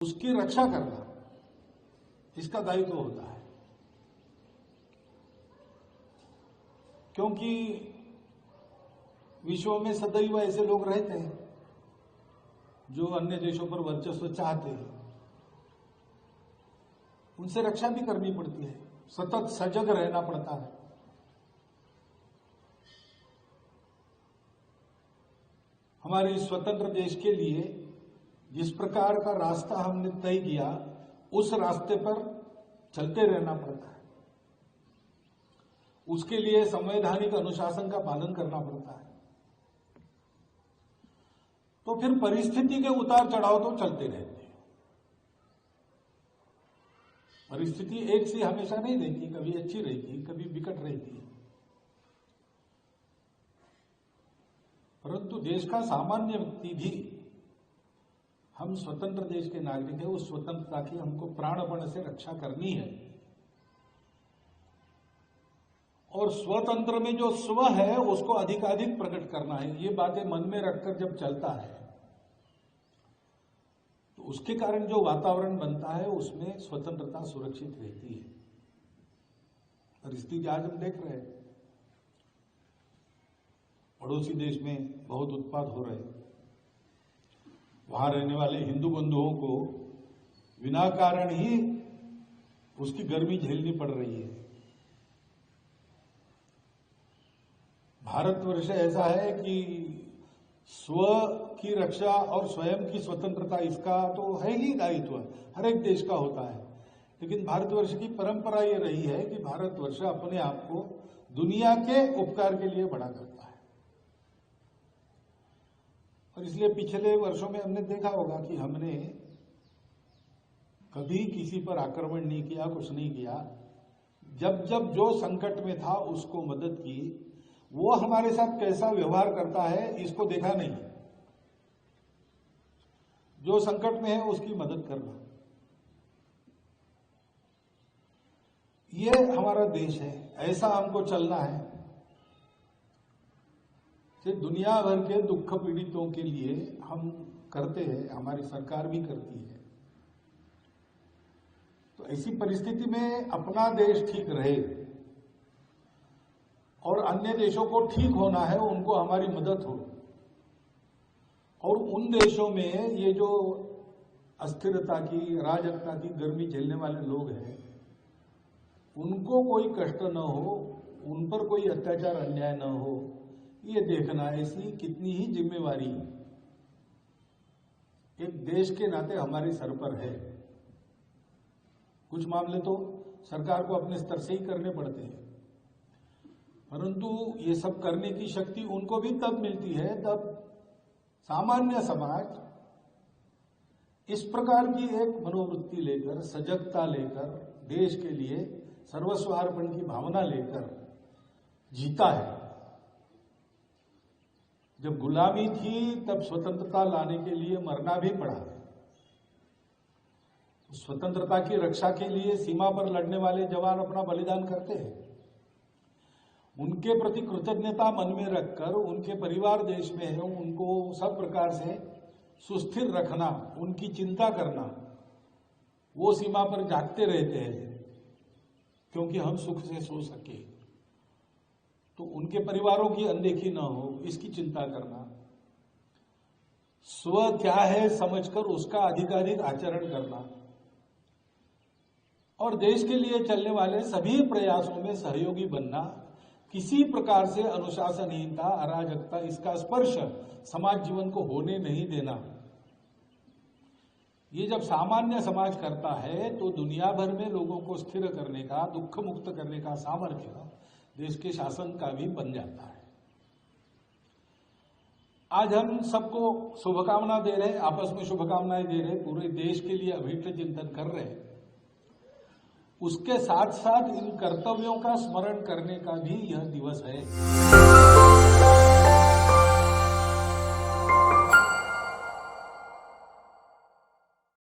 उसकी रक्षा करना इसका दायित्व होता है, क्योंकि विश्व में सदैव ऐसे लोग रहते हैं जो अन्य देशों पर वर्चस्व चाहते हैं। उनसे रक्षा भी करनी पड़ती है, सतत सजग रहना पड़ता है। हमारे स्वतंत्र देश के लिए जिस प्रकार का रास्ता हमने तय किया, उस रास्ते पर चलते रहना पड़ता है। उसके लिए संवैधानिक अनुशासन का पालन करना पड़ता है। तो फिर परिस्थिति के उतार चढ़ाव तो चलते रहते हैं। परिस्थिति एक सी हमेशा नहीं रहती, कभी अच्छी रहती, कभी विकट रहती है। परंतु देश का सामान्य व्यक्ति भी, हम स्वतंत्र देश के नागरिक हैं, उस स्वतंत्रता की हमको प्राणपण से रक्षा करनी है। और स्वतंत्र में जो स्व है उसको अधिकाधिक प्रकट करना है। ये बातें मन में रखकर जब चलता है तो उसके कारण जो वातावरण बनता है उसमें स्वतंत्रता सुरक्षित रहती है। परिस्थिति आज हम देख रहे हैं, पड़ोसी देश में बहुत उत्पात हो रहे हैं। वहां रहने वाले हिंदू बंधुओं को बिना कारण ही उसकी गर्मी झेलनी पड़ रही है। भारतवर्ष ऐसा है कि स्व की रक्षा और स्वयं की स्वतंत्रता इसका तो है ही दायित्व, हर एक देश का होता है। लेकिन भारतवर्ष की परंपरा ये रही है कि भारतवर्ष अपने आप को दुनिया के उपकार के लिए बड़ा करता है। और इसलिए पिछले वर्षों में हमने देखा होगा कि हमने कभी किसी पर आक्रमण नहीं किया, कुछ नहीं किया। जब जब जो संकट में था उसको मदद की। वो हमारे साथ कैसा व्यवहार करता है इसको देखा नहीं। जो संकट में है उसकी मदद करना, ये हमारा देश है, ऐसा हमको चलना है। दुनिया भर के दुख पीड़ितों के लिए हम करते हैं, हमारी सरकार भी करती है। तो ऐसी परिस्थिति में अपना देश ठीक रहे और अन्य देशों को ठीक होना है, उनको हमारी मदद हो। और उन देशों में ये जो अस्थिरता की, अराजकता की गर्मी झेलने वाले लोग हैं, उनको कोई कष्ट न हो, उन पर कोई अत्याचार अन्याय न हो, ये देखना ऐसी कितनी ही जिम्मेवारी एक देश के नाते हमारे सर पर है। कुछ मामले तो सरकार को अपने स्तर से ही करने पड़ते हैं, परंतु ये सब करने की शक्ति उनको भी तब मिलती है जब सामान्य समाज इस प्रकार की एक मनोवृत्ति लेकर, सजगता लेकर, देश के लिए सर्वस्वार्पण की भावना लेकर जीता है। जब गुलामी थी तब स्वतंत्रता लाने के लिए मरना भी पड़ा। स्वतंत्रता की रक्षा के लिए सीमा पर लड़ने वाले जवान अपना बलिदान करते हैं। उनके प्रति कृतज्ञता मन में रखकर, उनके परिवार देश में है, उनको सब प्रकार से सुस्थिर रखना, उनकी चिंता करना, वो सीमा पर जागते रहते हैं क्योंकि हम सुख से सो सके, तो उनके परिवारों की अनदेखी न हो, इसकी चिंता करना। स्व क्या है समझकर उसका अधिकाधिक आचरण करना और देश के लिए चलने वाले सभी प्रयासों में सहयोगी बनना। किसी प्रकार से अनुशासनहीनता, अराजकता, इसका स्पर्श समाज जीवन को होने नहीं देना। ये जब सामान्य समाज करता है तो दुनिया भर में लोगों को स्थिर करने का, दुख मुक्त करने का सामर्थ्य देश के शासन का भी बन जाता है। आज हम सबको शुभकामना दे रहे हैं, आपस में शुभकामनाएं दे रहे हैं, पूरे देश के लिए अभिष्ट चिंतन कर रहे हैं। उसके साथ साथ इन कर्तव्यों का स्मरण करने का भी यह दिवस है।